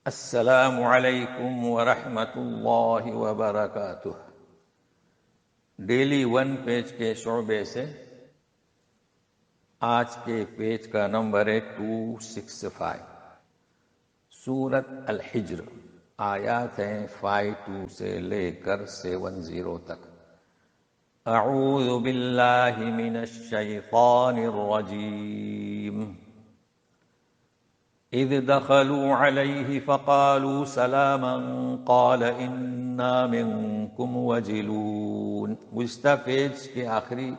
السلام علیکم ورحمۃ اللہ وبرکاتہ۔ ڈیلی ون پیج کے شعبے سے آج کے پیج کا نمبر ہے 265۔ سورت الحجر، آیات ہیں 52 سے لے کر 70 تک۔ اعوذ باللہ من الشیطان الرجیم۔ اذ دخلوا علیہ فقالوا سلاما قال انا منکم وجلون۔ گزشتہ پیج کے آخری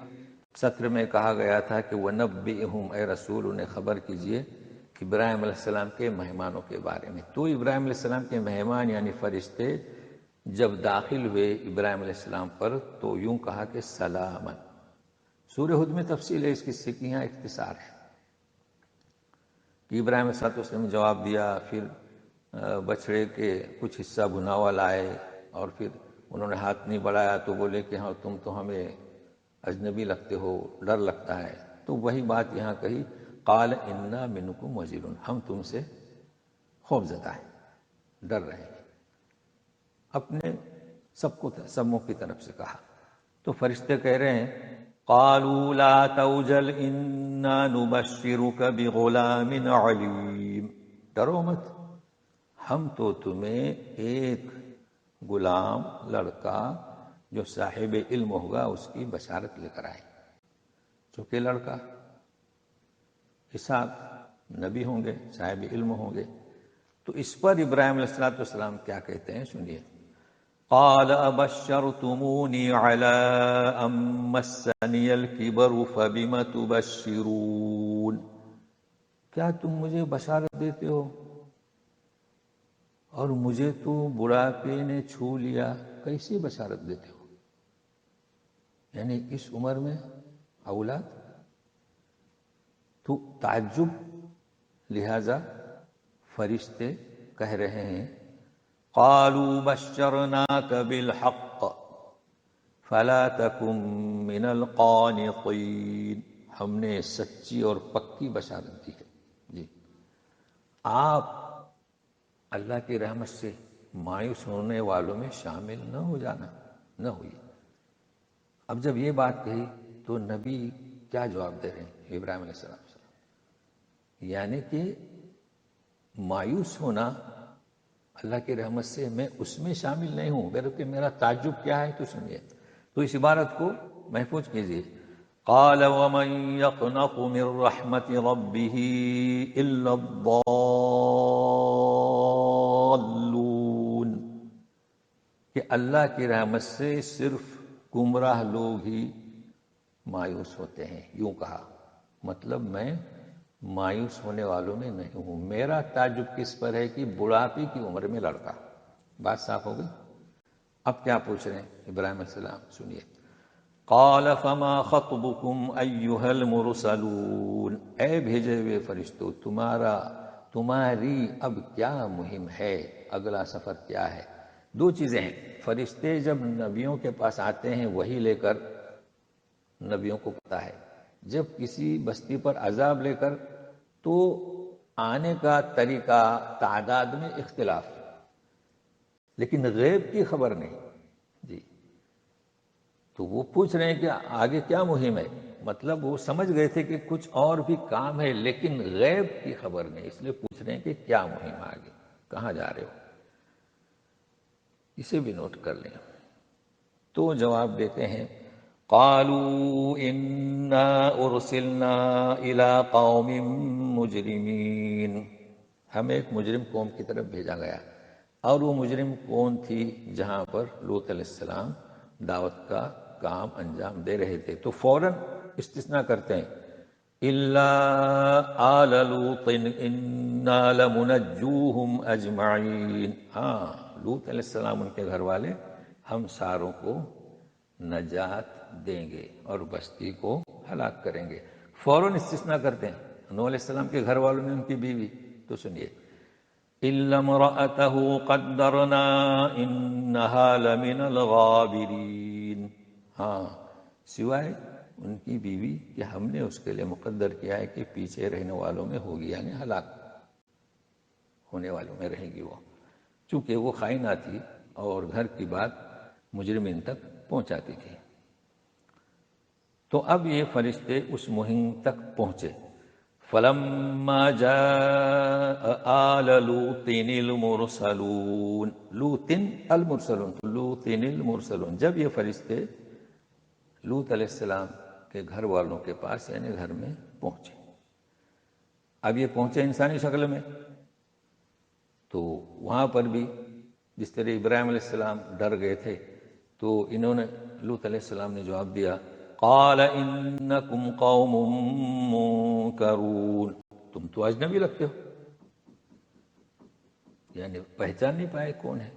سطر میں کہا گیا تھا کہ وَنَبِّئْهُمْ، اے رسول انہیں خبر کیجئے ابراہیم علیہ السلام کے مہمانوں کے بارے میں۔ تو ابراہیم علیہ السلام کے مہمان یعنی فرشتے جب داخل ہوئے ابراہیم علیہ السلام پر تو یوں کہا کہ سلامن۔ سورہ ہود میں تفصیل ہے اس قصے کی، یہاں اختصار ہے کہ ابراہیم علیہ السلام نے جواب دیا، پھر بچڑے کے کچھ حصہ بھنا ہوا لائے اور پھر انہوں نے ہاتھ نہیں بڑھایا تو بولے کہ ہاں تم تو ہمیں اجنبی لگتے ہو، ڈر لگتا ہے۔ تو وہی بات یہاں کہی، قال انا منکم وجلون، ہم تم سے خوف زدہ ہیں، ڈر رہے ہیں۔ اپنے سبوں کی طرف سے کہا تو فرشتے کہہ رہے ہیں قالوا لا توجل انا نبشرک بغلام علیم۔ ڈرو مت، ہم تو تمہیں ایک غلام لڑکا جو صاحب علم ہوگا اس کی بشارت لے کر آئے، چونکہ لڑکا اسحاق نبی ہوں گے، صاحب علم ہوں گے۔ تو اس پر ابراہیم علیہ السلام کیا کہتے ہیں سنیے۔ قال ابشرتمونی علی ان مسنی الکبر فبم تبشرون۔ کیا تم مجھے بشارت دیتے ہو اور مجھے تو بڑھاپے نے چھو لیا، کیسی بشارت دیتے ہو؟ یعنی اس عمر میں اولاد؟ تو تعجب، لہذا فرشتے کہہ رہے ہیں قالوا بشرناک بالحق فلا تکن من القانطین۔ ہم نے سچی اور پکی بشارت دی ہے جی، آپ اللہ کی رحمت سے مایوس ہونے والوں میں شامل نہ ہو جانا، نہ ہوئی۔ اب جب یہ بات کہی تو نبی کیا جواب دے رہے ہیں ابراہیم علیہ السلام؟ یعنی کہ مایوس ہونا اللہ کی رحمت سے میں اس میں شامل نہیں ہوں، بلکہ میرا تعجب کیا ہے تو سنیے۔ تو اس عبارت کو محفوظ کیجیے۔ قال ومن يقنط من رحمت ربه الا الضالون، کہ اللہ کی رحمت سے صرف گمراہ لوگ ہی مایوس ہوتے ہیں، یوں کہا۔ مطلب میں مایوس ہونے والوں میں نہیں ہوں، میرا تعجب کس پر ہے کہ بڑھاپے کی عمر میں لڑکا۔ بات صاف ہو گئی؟ اب کیا پوچھ رہے ہیں ابراہیم علیہ السلام سنیے۔ قال فما خطبكم ایھا المرسلون، اے بھیجے ہوئے فرشتوں تمہاری اب کیا مہم ہے، اگلا سفر کیا ہے؟ دو چیزیں ہیں، فرشتے جب نبیوں کے پاس آتے ہیں وحی لے کر، نبیوں کو پتہ ہے جب کسی بستی پر عذاب لے کر تو آنے کا طریقہ تعداد میں اختلاف، لیکن غیب کی خبر نہیں جی۔ تو وہ پوچھ رہے ہیں کہ آگے کیا مہم ہے، مطلب وہ سمجھ گئے تھے کہ کچھ اور بھی کام ہے لیکن غیب کی خبر نہیں، اس لیے پوچھ رہے ہیں کہ کیا مہم ہے آگے، کہاں جا رہے ہو؟ اسے بھی نوٹ کر لیں۔ تو جواب دیتے ہیں قالوا انا ارسلنا الى قوم مجرمین، ہمیں ایک مجرم قوم کی طرف بھیجا گیا، اور وہ مجرم کون تھی؟ جہاں پر لوط علیہ السلام دعوت کا کام انجام دے رہے تھے۔ تو فوراً استثناء کرتے ہیں الا آل لوط انا لمنجوہم اجمعین۔ ہاں، لوط علیہ السلام ان کے گھر والے ہم ساروں کو نجات دیں گے اور بستی کو ہلاک کریں گے۔ فوراً استثناء کرتے ہیں نوح علیہ السلام کے گھر والوں نے ان کی بیوی، تو سنیے الا امرأته قدرنا انها لمن الغابرین، ہاں سوائے ان کی بیوی کہ ہم نے اس کے لیے مقدر کیا ہے کہ پیچھے رہنے والوں میں ہوگی، یعنی ہلاک ہونے والوں میں رہے گی وہ، چونکہ وہ خائنہ تھی اور گھر کی بات مجرمین تک پہنچاتی تھی۔ تو اب یہ فرشتے اس مہم تک پہنچے۔ فلما جاء آل لوط المرسلون، لوط المرسلون، لوط المرسلون، جب یہ فرشتے لوط علیہ السلام کے گھر والوں کے پاس یعنی گھر میں پہنچے، اب یہ پہنچے انسانی شکل میں، تو وہاں پر بھی جس طرح ابراہیم علیہ السلام ڈر گئے تھے تو انہوں نے لوط علیہ السلام نے جواب دیا، قال انکم قوم منکرون، تم تو اجنبی لگتے ہو، یعنی پہچان نہیں پائے کون ہے۔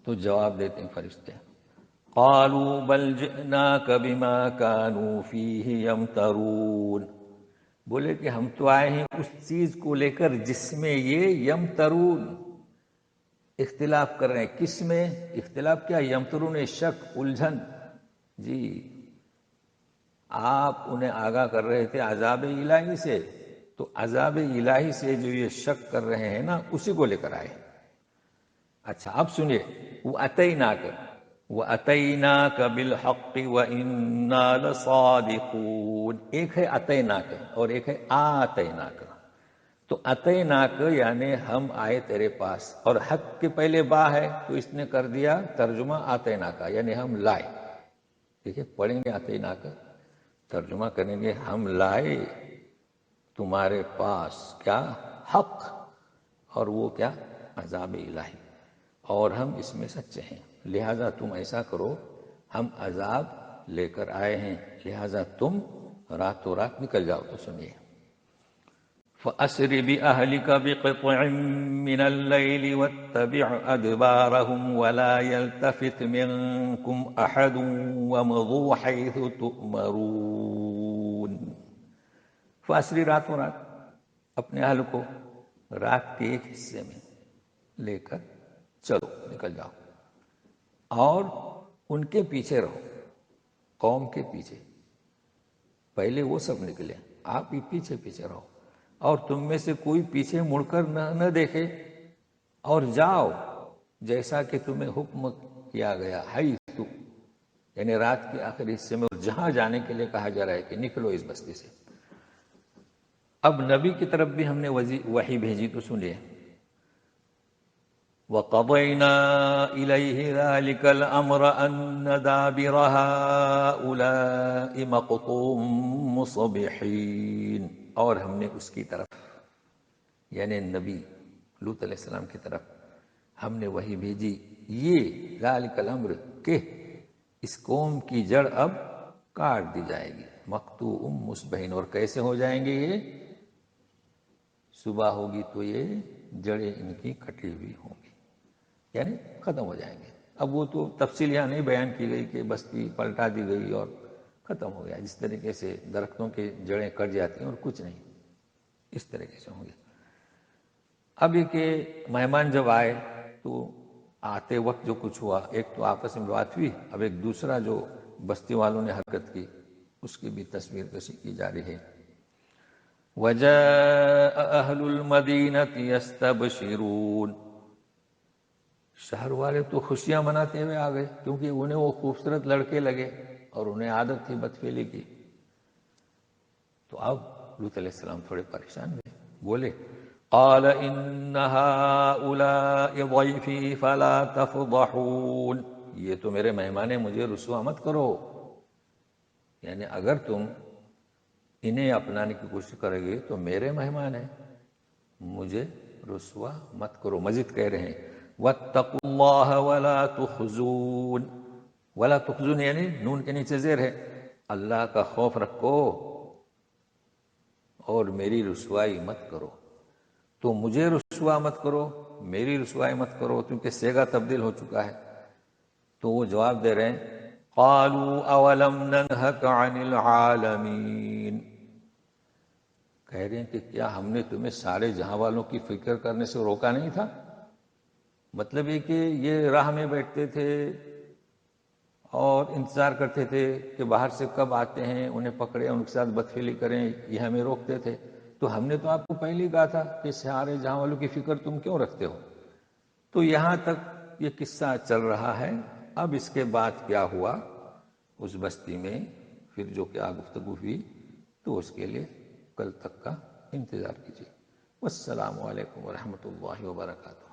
تو جواب دیتے ہیں فرشتے، قالوا بل جئناک بما كانوا فیہ یمترون، بولے کہ ہم تو آئے ہیں اس چیز کو لے کر جس میں یہ یمترون اختلاف کر رہے ہیں۔ کس میں اختلاف؟ کیا یمترون؟ شک، الجھن، جی آپ انہیں آگاہ کر رہے تھے عذاب الہی سے، تو عذاب الہی سے جو یہ شک کر رہے ہیں نا اسی کو لے کر آئے۔ اچھا اب سنیے، وَأَتَيْنَاكَ بِالْحَقِّ وَإِنَّا لَصَادِقُونَ، ایک ہے اتیناک اور ایک ہے آتیناک۔ تو اتیناک یعنی ہم آئے تیرے پاس، اور حق کے پہلے با ہے تو اس نے کر دیا ترجمہ آتیناک یعنی ہم لائے۔ دیکھیے پڑھیں گے اتیناک، ترجمہ کریں گے ہم لائے تمہارے پاس کیا؟ حق، اور وہ کیا؟ عذاب الہی، اور ہم اس میں سچے ہیں، لہذا تم ایسا کرو، ہم عذاب لے کر آئے ہیں، لہذا تم راتوں رات نکل جاؤ۔ تو سنیے، فَأَسْرِ بِأَهْلِكَ بِقِطْعٍ مِّنَ اللَّيْلِ وَاتَّبِعْ أَدْبَارَهُمْ وَلَا يَلْتَفِتْ مِنكُمْ أَحَدٌ وَامْضُوا حَيْثُ تُؤْمَرُونَ۔ فَأَسْرِ، راتوں رات اپنے اہل کو رات کے ایک حصے میں لے کر چلو، نکل جاؤ، اور ان کے پیچھے رہو، قوم کے پیچھے، پہلے وہ سب نکلے، آپ بھی پیچھے پیچھے رہو، اور تم میں سے کوئی پیچھے مڑ کر نہ دیکھے، اور جاؤ جیسا کہ تمہیں حکم کیا گیا، حیث، یعنی رات کے آخری حصے میں، اور جہاں جانے کے لیے کہا جا رہا ہے کہ نکلو اس بستی سے۔ اب نبی کی طرف بھی ہم نے وحی بھیجی، تو سنیے، وَقَضَيْنَا إِلَيْهِ ذَلِكَ الْأَمْرَ أَنَّ دَابِرَ هَٰؤُلَاءِ مَقْطُوعٌ مُصْبِحِينَ، اور ہم نے اس کی طرف یعنی نبی لوط علیہ السلام کی طرف ہم نے وحی بھیجی، یہ ذَلِكَ الْأَمْرِ کہ اس قوم کی جڑ اب کاٹ دی جائے گی، مقطوع مصبحین، اور کیسے ہو جائیں گے یہ؟ صبح ہوگی تو یہ جڑیں ان کی کٹی ہوئی ہوں گی، یعنی ختم ہو جائیں گے۔ اب وہ تو تفصیل یہاں نہیں بیان کی گئی کہ بستی پلٹا دی گئی اور ختم ہو گیا، جس طریقے سے درختوں کی جڑیں کٹ جاتی ہیں اور کچھ نہیں، اس طریقے سے ہوں گے۔ اب یہ کہ مہمان جب آئے تو آتے وقت جو کچھ ہوا، ایک تو آپس میں بات ہوئی، اب ایک دوسرا جو بستی والوں نے حرکت کی اس کی بھی تصویر کشی کی جا رہی ہے۔ وَجَاءَ أَهْلُ الْمَدِينَةِ يَسْتَبْشِرُونَ، شہر والے تو خوشیاں مناتے ہوئے آ گئے، کیونکہ انہیں وہ خوبصورت لڑکے لگے اور انہیں عادت تھی بدفعلی کی۔ تو اب لوط علیہ السلام تھوڑے پریشان ہوئے، بولے، قال ان هؤلاء ضيفي فلا تفضحون، یہ تو میرے مہمان ہیں، مجھے رسوا مت کرو، یعنی اگر تم انہیں اپنانے کی کوشش کرے گے تو میرے مہمان ہیں، مجھے رسوا مت کرو۔ مزید کہہ رہے ہیں، واتقوا اللہ ولا تخزون، ولا تخزون یعنی نون کے نیچے زیر ہے، اللہ کا خوف رکھو اور میری رسوائی مت کرو۔ تو مجھے رسوا مت کرو، میری رسوائی مت کرو، کیونکہ صیغہ تبدیل ہو چکا ہے۔ تو وہ جواب دے رہے ہیں، قالوا اولم ننهك عن العالمین، کہہ رہے ہیں کہ کیا ہم نے تمہیں سارے جہاں والوں کی فکر کرنے سے روکا نہیں تھا؟ مطلب یہ کہ یہ راہ میں بیٹھتے تھے اور انتظار کرتے تھے کہ باہر سے کب آتے ہیں، انہیں پکڑیں، ان کے ساتھ بدفعلی کریں، یہ ہمیں روکتے تھے۔ تو تو ہم نے تو آپ کو پہلے کہا تھا کہ سارے جہاں والوں کی فکر تم کیوں رکھتے ہو. تو یہاں تک یہ قصہ چل رہا ہے. اب اس کے بعد کیا ہوا اس بستی میں، پھر جو کیا گفتگو ہوئی، تو اس کے لیے کل تک کا انتظار کیجیے. والسلام علیکم ورحمۃ اللہ وبرکاتہ.